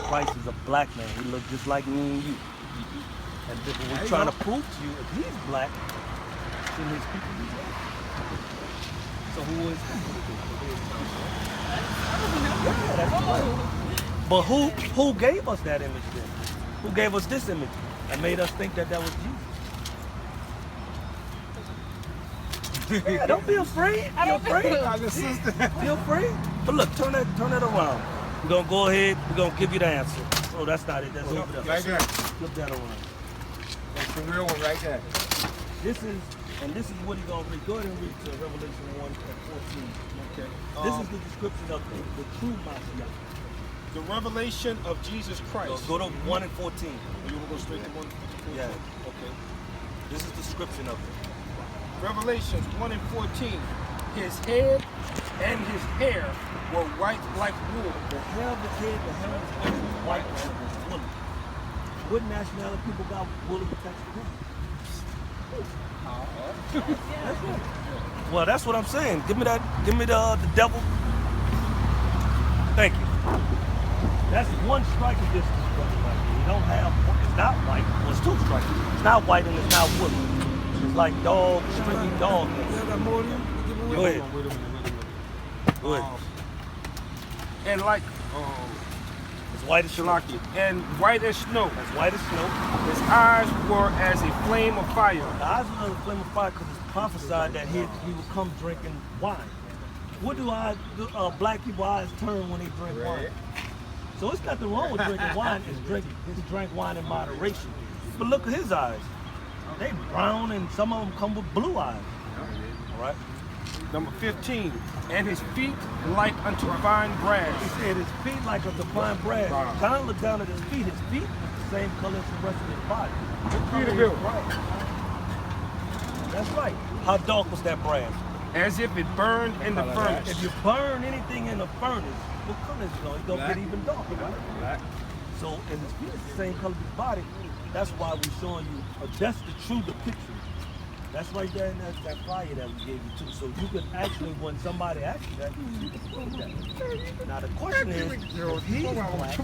Christ is a black man. He looked just like me and you. And what we're trying to prove to you, if he's black, then his people be black. So who is he? Yeah, that's right. But who gave us that image then? Who gave us this image and made us think that that was Jesus? Yeah, don't be afraid. Be afraid. Be afraid. But look, turn that around. We're gonna go ahead. We're gonna give you the answer. Oh, that's not it. That's over there. Right there. Flip that around. That's the real one right there. This is what he's gonna read. Go ahead and read to Revelation 1:14. Okay. This is the description of the true Messiah. The revelation of Jesus Christ. Go to 1 and 14. You want to go straight to 1 and 14? Yeah. Okay. This is the description of it. Revelations 1 and 14. His head and his hair were white like wool. The hair of his head, the hair of his head was white and it was woolly. What nationality people got woolly texture? That's it. Well, that's what I'm saying. Give me the devil. Thank you. That's one striking distance, brother. Like you don't have. It's not white. Well, it's two striking. It's not white and it's not woolly. It's like dog, stringy dog. Go ahead. Go ahead. And like It's white as snow. and white as snow. It's white as snow. His eyes were as a flame of fire. The eyes were like a flame of fire because it's prophesied that he would come drinking wine. What do black people eyes turn when they drink wine? So it's nothing wrong with drinking wine. He drank wine in moderation. But look at his eyes. They brown and some of them come with blue eyes. All right. Number 15. And his feet like unto fine brass. He said his feet like unto fine brass. Kind of look down at his feet. His feet are the same color as the rest of his body. That's right. How dark was that brass? As if it burned in the furnace. If you burn anything in a furnace, what color is it going? It's going to get even darker, right? Black. So, and his feet is the same color as his body. That's why we're showing you, that's the true depiction. That's right there in that flyer that we gave you too. So you can actually, when somebody asks you that, you can prove that. Now the question is, if he's black,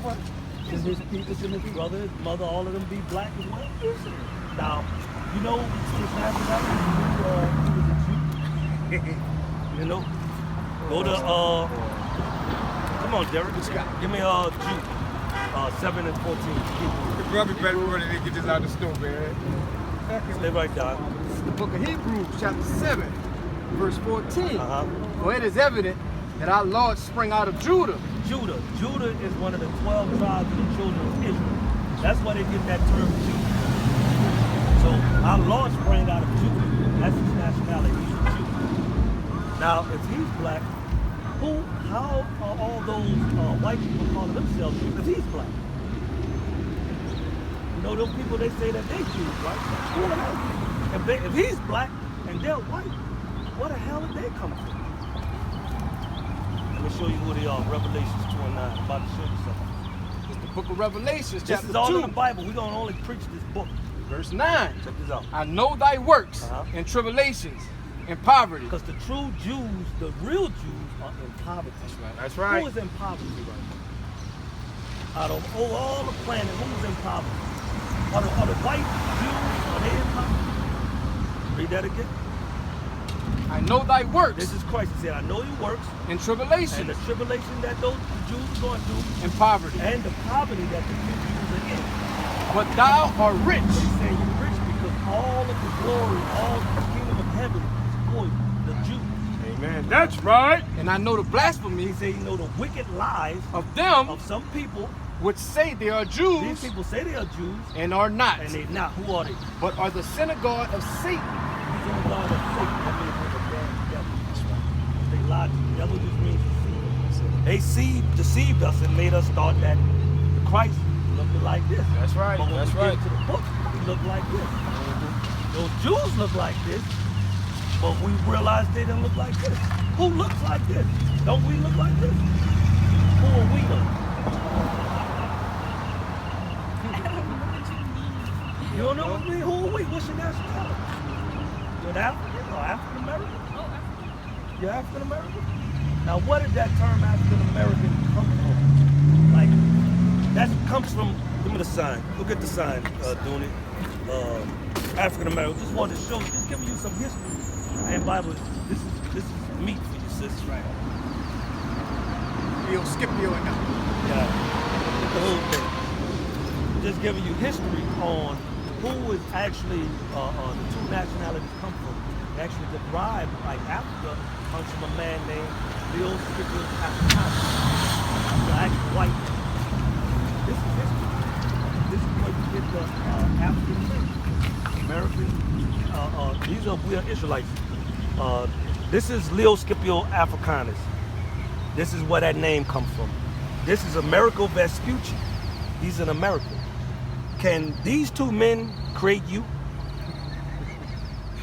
can his people, can his brother, his mother, all of them be black as well? Now, you know, his nationality, he was a Jew. You know, go to, come on, Derek, give me Jude, 7 and 14. The brother better ready to get this out of the store, man. Stay right down. The book of Hebrews, chapter 7, verse 14. For it is evident that our Lord sprang out of Judah. Judah is one of the 12 tribes of the children of Israel. That's why they get that term Judah. So our Lord sprang out of Judah. That's his nationality. He's a Jew. Now, if he's black, how are all those white people calling themselves Jews if he's black? You know, those people, they say that they Jews, right? If he's black and they're white, where the hell did they come from? Let me show you who they are. Revelations 2 and 9. I'm about to show you something. It's the book of Revelations, This chapter is all 2. in the Bible. We're going to only preach this book. Verse 9. Check this out. I know thy works and tribulations and poverty. Because the true Jews, the real Jews, are in poverty. That's right. Who is in poverty right now? Out of all the planet, who's in poverty? Are the white Jews, are they in poverty? Read that again. I know thy works. This is Christ. He said, I know your works. And tribulation. And the tribulation that those Jews are going through. And poverty. And the poverty that the Jews are in. But thou art rich. But he's saying you're rich because all of the glory, all of the kingdom of heaven is for you, the Jews. Amen. That's right. And I know the blasphemy. He said you know the wicked lies of them of some people which say they are Jews. These people say they are Jews. And are not. And they're not. Who are they? But are the synagogue of Satan. The synagogue of Satan. That means they're the damn devil. That's right. They lied to you. Devil just means deceive. They deceived us and made us thought that Christ looked like this. That's right. But when That's we right. get to the book, he looked like this. Those Jews look like this, but we realized they didn't look like this. Who looks like this? Don't we look like this? Who are we though? You don't know what we? Who are we? What's your nationality? You're African or African American? You're African American? Now, what did that term African American come from? Like, That comes from, give me the sign. Look at the sign, doing it. African American. Just wanted to show, just giving you some history. And Bible, this is meat for you, sis. Right. You'll skip you and that. Yeah. The whole thing. Just giving you history on who is actually the two nationalities come from. They actually derived, like Africa comes from a man named Sis Eventually Caught It. The actual white man. This is history. This is where you get the African American. We are Israelites. This is Leo Scipio Africanus. This is where that name comes from. This is Americo Vespucci. He's an American. Can these two men create you?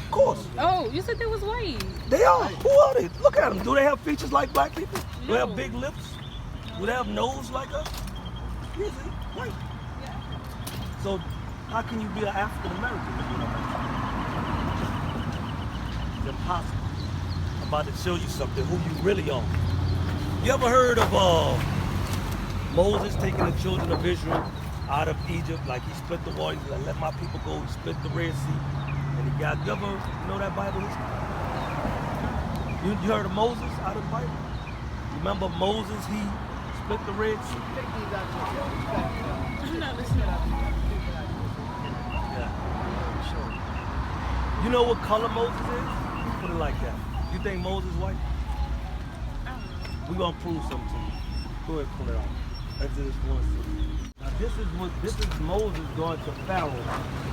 Of course. Oh, you said they was white. They are. Who are they? Look at them. Do they have features like black people? Do they have No. big lips? Do they have nose like us? Yes, white. Yeah. So how can you be an African American if you're not white? It's impossible. I'm about to show you something, who you really are. You ever heard of Moses taking the children of Israel out of Egypt? Like he split the water, he's like, let my people go. He split the Red Sea. And he got, you ever know that Bible history? You heard of Moses out of the Bible? You remember Moses, he split the Red Sea? I'm not listening. Yeah. You know what color Moses is? Put it like that. You think Moses white? We're gonna prove something to you. Go ahead, pull it out. Exodus 1:6. Now this is Moses going to Pharaoh.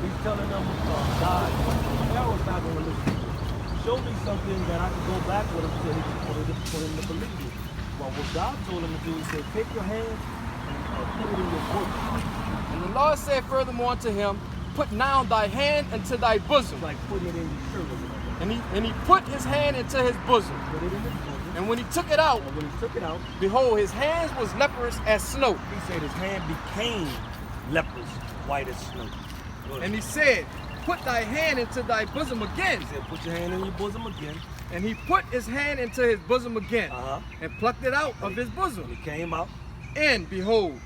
He's telling them God. Pharaoh's not gonna listen. Show me something that I can go back with him to for him to believe you. Well, what God told him to do, he said, take your hand and put it in your bosom. And the Lord said furthermore unto him, put now thy hand into thy bosom. It's like putting it in your shirt or whatever. And he put his hand into his bosom. Put it in his bosom. And when he took it out, And when he took it out, behold, his hands was leprous as snow. he said his hand became leprous, white as snow. Go ahead. And he said, put thy hand into thy bosom again. He said, put your hand in your bosom again. And he put his hand into his bosom again, and plucked it out of his And bosom. it came out. And behold,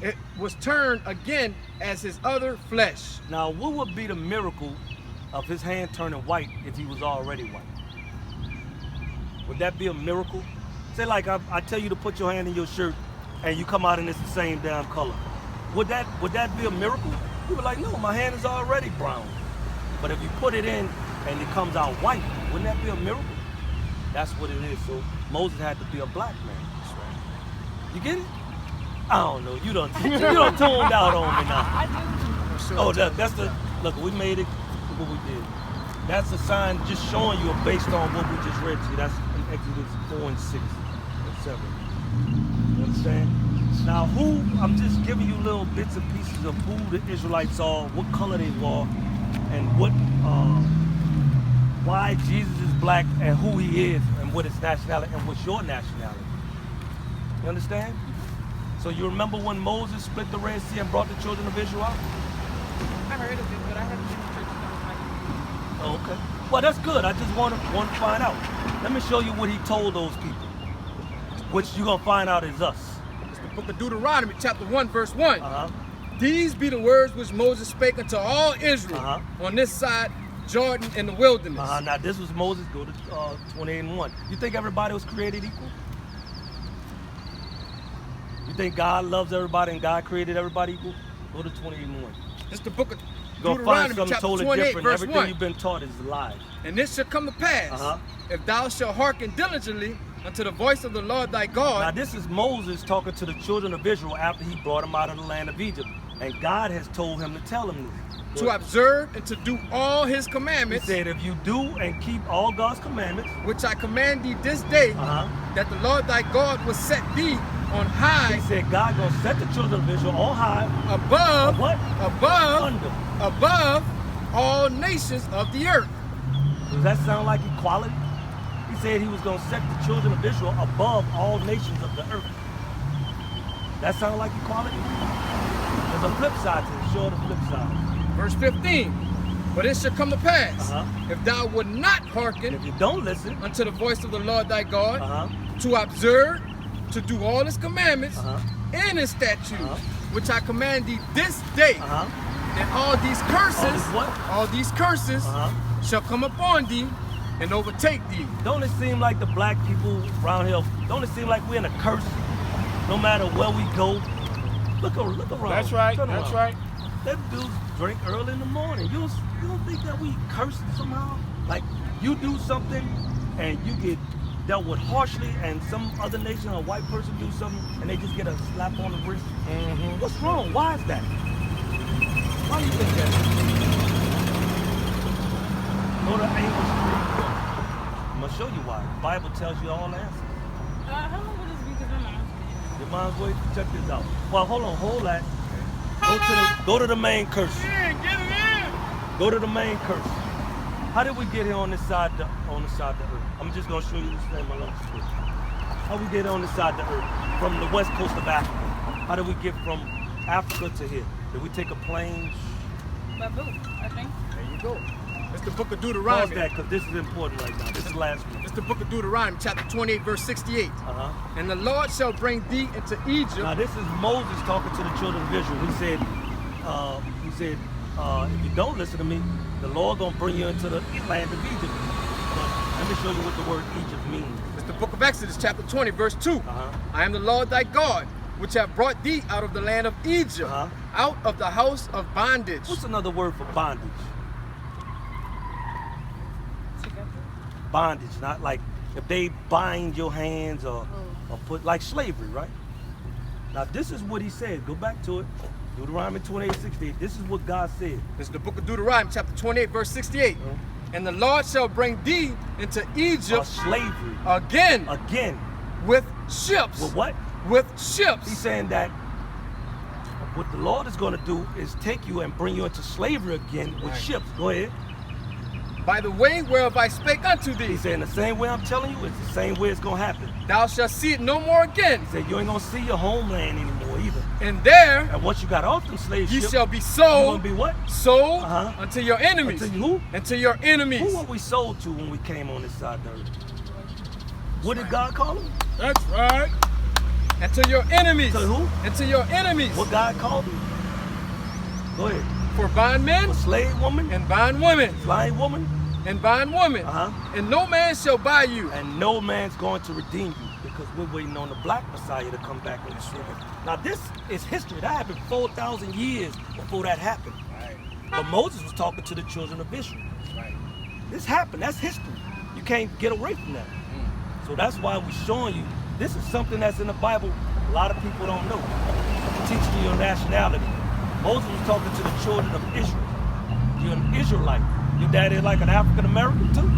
it was turned again as his other flesh. Now, what would be the miracle of his hand turning white if he was already white? Would that be a miracle? Say like I tell you to put your hand in your shirt and you come out and it's the same damn color. Would that be a miracle? You were like, no, my hand is already brown. But if you put it in and it comes out white, wouldn't that be a miracle? That's what it is. So Moses had to be a black man. That's right. You get it? I don't know. You done tuned out on me now. I do. Oh, that's the, look, we made it, look what we did. That's a sign just showing you based on what we just read to you. That's in Exodus 4 and 6 and 7. You understand? Now I'm just giving you little bits and pieces of who the Israelites are, what color they are, and why Jesus is black and who he is and what his nationality and what's your nationality. You understand? So you remember when Moses split the Red Sea and brought the children of Israel out? I heard of it, but I haven't been to church that was like. Oh, okay. Well, that's good. I just want to find out. Let me show you what he told those people, which you're going to find out is us. It's the book of Deuteronomy, chapter 1, verse 1. Uh-huh. These be the words which Moses spake unto all Israel on this side Jordan in the wilderness. Now, this was Moses. Go to 28 and 1. You think everybody was created equal? You think God loves everybody and God created everybody equal? Go to 28 and 1. It's the book of You're going to find Deuteronomy, something chapter totally 28, different. verse Everything 1. you've been taught is lies. And this shall come to pass, if thou shalt hearken diligently unto the voice of the Lord thy God. Now, this is Moses talking to the children of Israel after he brought them out of the land of Egypt. And God has told him to tell them this. To observe and to do all his He commandments, said, if you do and keep all God's commandments, which I command thee this day, that the Lord thy God will set thee on high. He said God gonna set the children of Israel on high. Above What? Under. Above all nations of the earth. Does that sound like equality? He said he was gonna set the children of Israel above all nations of the earth. That sound like equality? There's a flip side to it. Show the flip side. Verse 15. But it shall come to pass, if thou would not hearken If you don't listen, unto the voice of the Lord thy God, uh-huh, to observe, to do all his commandments uh-huh, and his statutes, which I command thee this day, that all these curses, all these curses shall come upon thee and overtake thee. Don't it seem like the black people around here, don't it seem like we're in a curse no matter where we go? Look around. That's right. Turn That's around. right. Them dudes drink early in the morning. You don't think that we cursed somehow? Like you do something and you get dealt with harshly, and some other nation or white person do something and they just get a slap on the wrist? What's wrong? Why is that? Why do you think that? Go to Amos 3. I'm gonna show you why. The Bible tells you all the answers. How long will this be? Because my mom's been. Your mom's waiting. Check this out. Well, hold that. Go to the main curse. Get it in. Go to the main curse. How did we get here on this side of the earth? I'm just gonna show you this thing, my lunch quick. How we get on this side of the earth? From the west coast of Africa. How did we get from Africa to here? Did we take a plane? Babu, I think. There you go. It's the book of Pause Deuteronomy. that, because this is important right now. This is the last one. It's the book of Deuteronomy, chapter 28, verse 68. And the Lord shall bring thee into Egypt. Now this is Moses talking to the children of Israel. He said, if you don't listen to me, the Lord gonna bring you into the land of Egypt. But let me show you what the word Egypt means. It's the book of Exodus, chapter 20, verse 2. I am the Lord thy God, which have brought thee out of the land of Egypt, out of the house of bondage. What's another word for bondage? Together. Bondage, not like if they bind your hands or put like slavery, right? Now this is what he said. Go back to it. Deuteronomy 28:68. This is what God said. This is the book of Deuteronomy, chapter 28, verse 68. And the Lord shall bring thee into Egypt Slavery. again with ships. With what? With ships. He's saying that what the Lord is going to do is take you and bring you into slavery again with ships. Go ahead. By the way whereof I spake unto thee. He's saying the same way I'm telling you, it's the same way it's going to happen. Thou shalt see it no more again. He said you ain't going to see your homeland anymore either. And there And once you got off them slave ye ships, shall be you're sold. going to be what? Sold unto your enemies. Unto who? Unto your enemies. Who were we sold to when we came on this side of the earth? What did God call them? That's right. Unto your enemies. To who? Unto your enemies. What God called them? Go ahead. For bondmen A slave woman, and bondwomen. blind woman, And bondwomen. And no man shall buy you. and no man's going to redeem you because we're waiting on the black Messiah to come back in the city. Now this is history. That happened 4,000 years before that happened. But Moses was talking to the children of Israel. This happened. That's history. You can't get away from that. So that's why we're showing you. This is something that's in the Bible a lot of people don't know. Teaching you your nationality. Moses was talking to the children of Israel. You're an Israelite. Your daddy is like an African American too.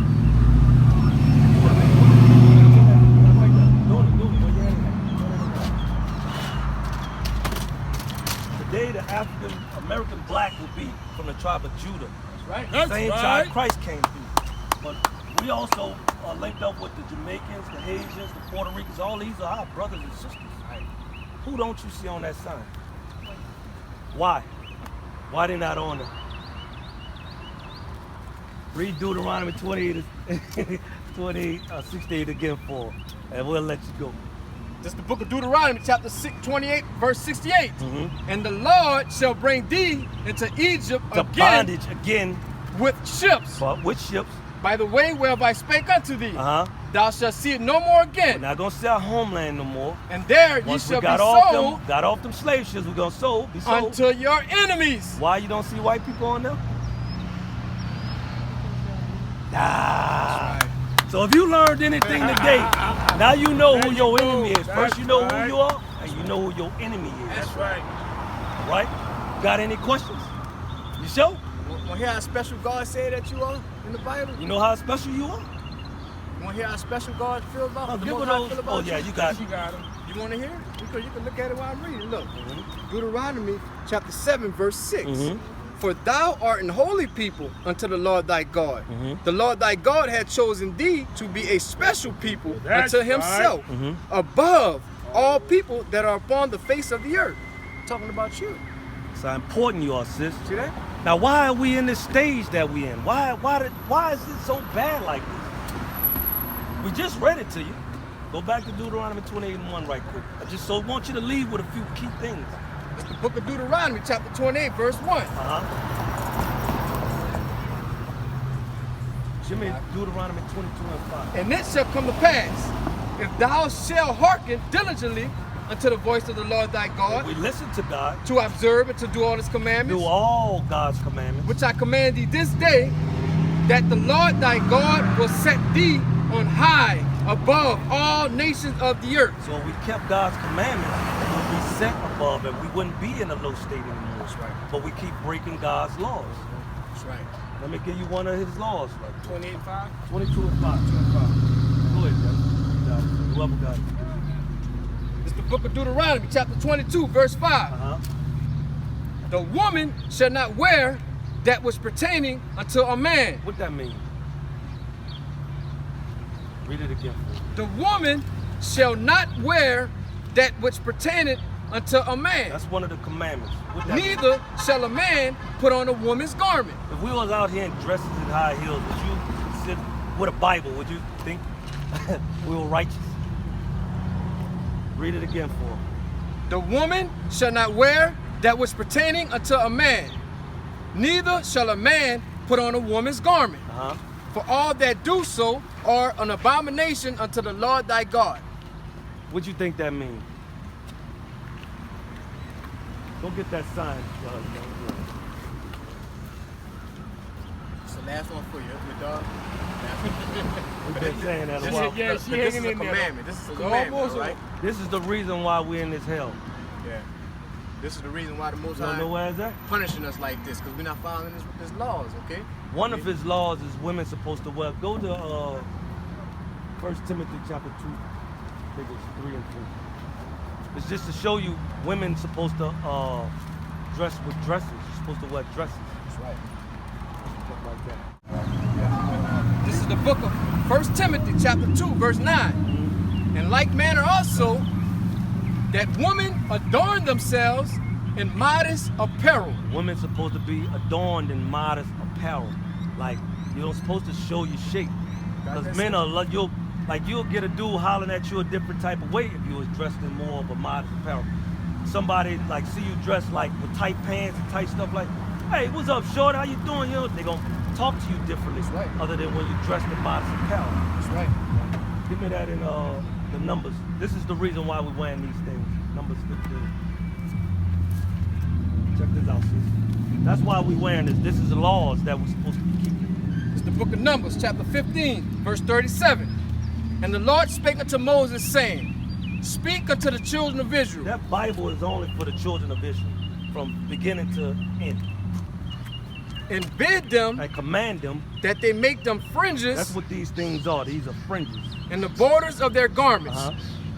Today the African American black will be from the tribe of Judah. Right. That's Same right. tribe Christ came through. But we also are linked up with the Jamaicans, the Haitians, the Puerto Ricans. All these are our brothers and sisters. Who don't you see on that sign? Why? Why they not on it? Read Deuteronomy 68 again for, and we'll let you go. This is the book of Deuteronomy, chapter 28, verse 68. And the Lord shall bring thee into Egypt The again bondage again, with ships. but with ships. By the way whereof I spake unto thee. We're Thou shalt see it no more again. not gonna see our homeland no more. And there ye Once shall we be got sold off them slave ships, we're gonna be sold. unto your enemies. Why you don't see white people on there? Nah. So if you learned anything today, now you know who your enemy is. First you know who you are, and you know who your enemy is. That's right. Right? Got any questions? You sure? Want to hear how special God said that you are in the Bible? You know how special you are? You want to hear how special God feels about, Oh, the give Most her High those. feel about Oh yeah, you got You it. got him. You want to hear it? You can look at it while I'm reading. Look. Deuteronomy chapter 7, verse 6. For thou art an holy people unto the Lord thy God. The Lord thy God had chosen thee to be a special people That's unto himself, above all people that are upon the face of the earth. Talking about you. That's how important you are, sis. See that? Now why are we in this stage that we in? Why is it so bad like this? We just read it to you. Go back to Deuteronomy 28:1 right quick. I just want you to leave with a few key things. It's the book of Deuteronomy, chapter 28, verse 1. Jimmy, Deuteronomy 22:5. And it shall come to pass, if thou shalt hearken diligently unto the voice of the Lord thy God, We listen to God, to observe and to do all his commandments, do all God's commandments. which I command thee this day, that the Lord thy God will set thee on high above all nations of the earth. So if we kept God's commandments, we would be set above and we wouldn't be in a low state anymore. That's right. But we keep breaking God's laws. That's right. Let me give you one of his laws. Right? 28:5. 22:5. Go ahead, guys. Whoever got it. It's the book of Deuteronomy, chapter 22, verse 5. The woman shall not wear that which pertaining unto a man. What that mean? Read it again for me. The woman shall not wear that which pertaineth unto a man. That's one of the commandments. What that mean? Neither shall a man put on a woman's garment. If we was out here in dresses and high heels, would you sit with a Bible? Would you think we were righteous? Read it again for him. The woman shall not wear that which pertaining unto a man. Neither shall a man put on a woman's garment. For all that do so are an abomination unto the Lord thy God. What you think that means? Go get that sign. It's the last one for you, your dog. We've been saying that a This while. is- yeah, This she is hanging a in there. commandment. This is a It's commandment, almost right? This is the reason why we're in this hell. Yeah. This is the reason why the Most You don't know High where it's at? punishing us like this, because we're not following his laws, okay? One of his laws is women supposed to wear. Go to 1 Timothy chapter 2. I think it's 3 and 4. It's just to show you women supposed to dress with dresses. You're supposed to wear dresses. That's right. Stuff like that. This is the book of 1 Timothy chapter 2, verse 9. In like manner also, that women adorn themselves in modest apparel. Women supposed to be adorned in modest apparel. Like, you're not supposed to show your shape. Because men are like, you'll get a dude hollering at you a different type of way if you was dressed in more of a modest apparel. Somebody like see you dressed like with tight pants and tight stuff like, hey, what's up, short? How you doing? You know, they gonna talk to you differently. That's right. Other than when you dressed in modest apparel. That's right. Give me that in the numbers. This is the reason why we're wearing these things. Numbers 15. Check this out, sis. That's why we're wearing this. This is the laws that we're supposed to be keeping. It's the book of Numbers, chapter 15, verse 37. And the Lord spake unto Moses, saying, Speak unto the children of Israel. That Bible is only for the children of Israel, from beginning to end. And bid them I command them. that they make them fringes That's what these things are. These are fringes. in the borders of their garments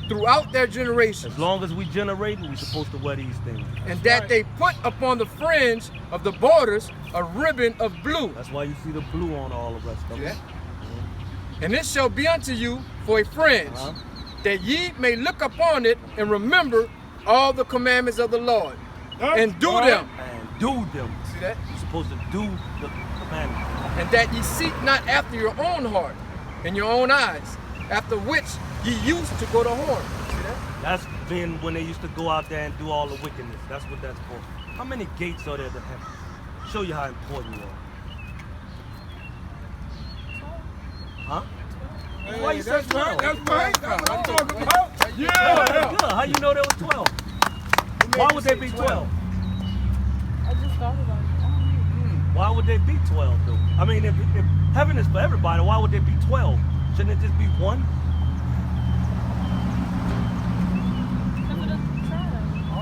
throughout their generations. As long as we generate, we're supposed to wear these things. And that they put upon the fringe of the borders a ribbon of blue. That's why you see the blue on all the rest of See it. that? And it shall be unto you for a fringe, that ye may look upon it and remember all the commandments of the Lord, and do them. And do them. See that? You're supposed to do the commandments. And that ye seek not after your own heart and your own eyes, after which ye used to go to whore. See that? That's been when they used to go out there and do all the wickedness. That's what that's for. How many gates are there to heaven? Show you how important you are. Huh? Hey, Why you say that's right. 12? That's right. That's what I'm talking about. Yeah, Yeah. that's good. How you know there was 12? Why would they be 12? I just thought about it. Why would they be 12 though? I mean, if heaven is for everybody, why would there be 12? Shouldn't it just be one?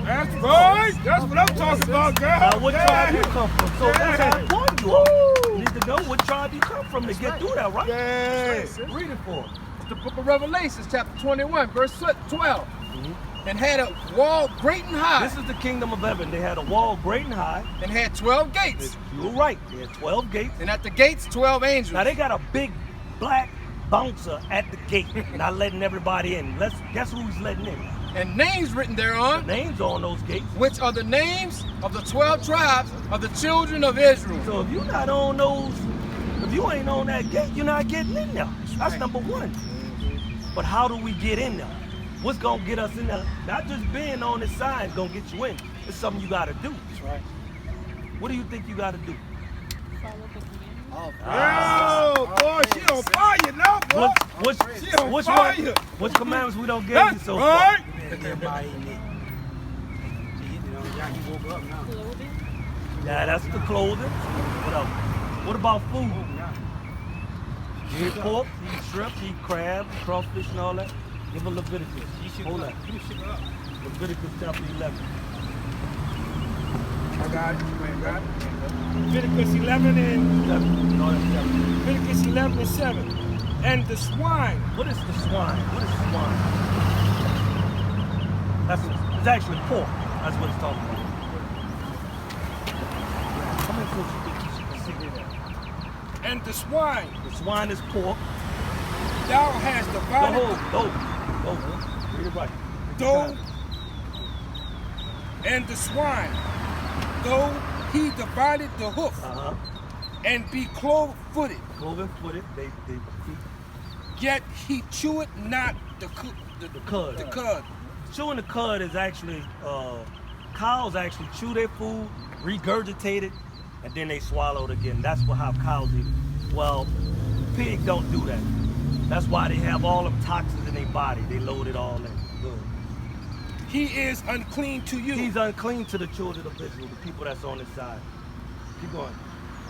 That's right. That's what I'm talking about, girl. Now, what Yeah. tribe you come from? So that's how important you are. Woo. You need to know what tribe you come from to get through that, right? Yes. Read it for 'em. It's the book of Revelations, chapter 21, verse 12. And had a wall great and high, This is the kingdom of heaven. They had a wall great and high. and had 12 gates. You're right. They had 12 gates. And at the gates, 12 angels. Now they got a big black bouncer at the gate, not letting everybody in. Guess who he's letting in? And names written The thereon, names on those gates. which are the names of the 12 tribes of the children of Israel. So if you're not on those, if you ain't on that gate, you're not getting in there. That's right. number one. But how do we get in there? What's gonna get us in there? Not just being on this side is gonna get you in. It's something you gotta do. That's right. What do you think you gotta do? Follow the commandments. Oh, boy, she on fire now, boy. She on Which fire. Which commandments we don't give you That's so right. Clothing. far? Yeah, that's the clothing. What else? What about food? You eat pork, you eat shrimp, you eat crab, crawfish, and all that. Give a Leviticus. Hold that. Leviticus chapter 11. I got it. Man, got it. Leviticus 11 and No, that's 7. Leviticus 11 and 7. And the swine. What is the swine? What is swine? It's actually pork. That's what it's talking about. Come in close, you can see that. And the swine The swine is pork. thou hast divided. Read it right. Though, and the swine, though he divided the hoof and be clove-footed, Cloven-footed, they feet. yet he cheweth not the cud. The cud. Chewing the cud is actually, cows actually chew their food, regurgitate it, and then they swallow it again. That's how cows eat it. Well, pigs don't do that. That's why they have all them toxins in their body. They load it all in. Good. He is unclean to you. He's unclean to the children of Israel, the people that's on this side. Keep going.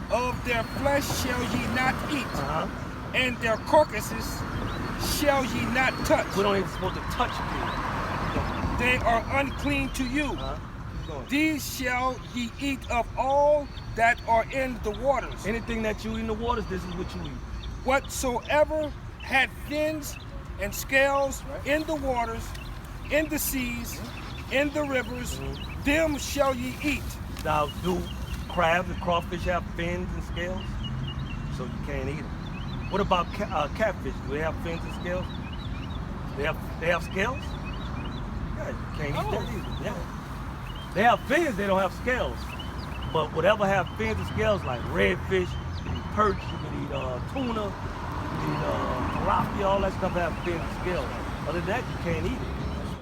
Of their flesh shall ye not eat, and their carcasses shall ye not touch. We don't even supposed to touch pigs. They are unclean to you. Keep going. These shall ye eat of all that are in the waters. Anything that you eat in the waters, this is what you eat. Whatsoever had fins and scales in the waters, in the seas, in the rivers, them shall ye eat. Now, do crabs and crawfish have fins and scales? So you can't eat them. What about catfish? Do they have fins and scales? They have scales? Yeah, you can't eat that either. Yeah. They have fins, they don't have scales. But whatever have fins and scales, like redfish, you can eat perch, you can eat tuna, you can eat tilapia, all that stuff have fins and scales. Other than that, you can't eat it.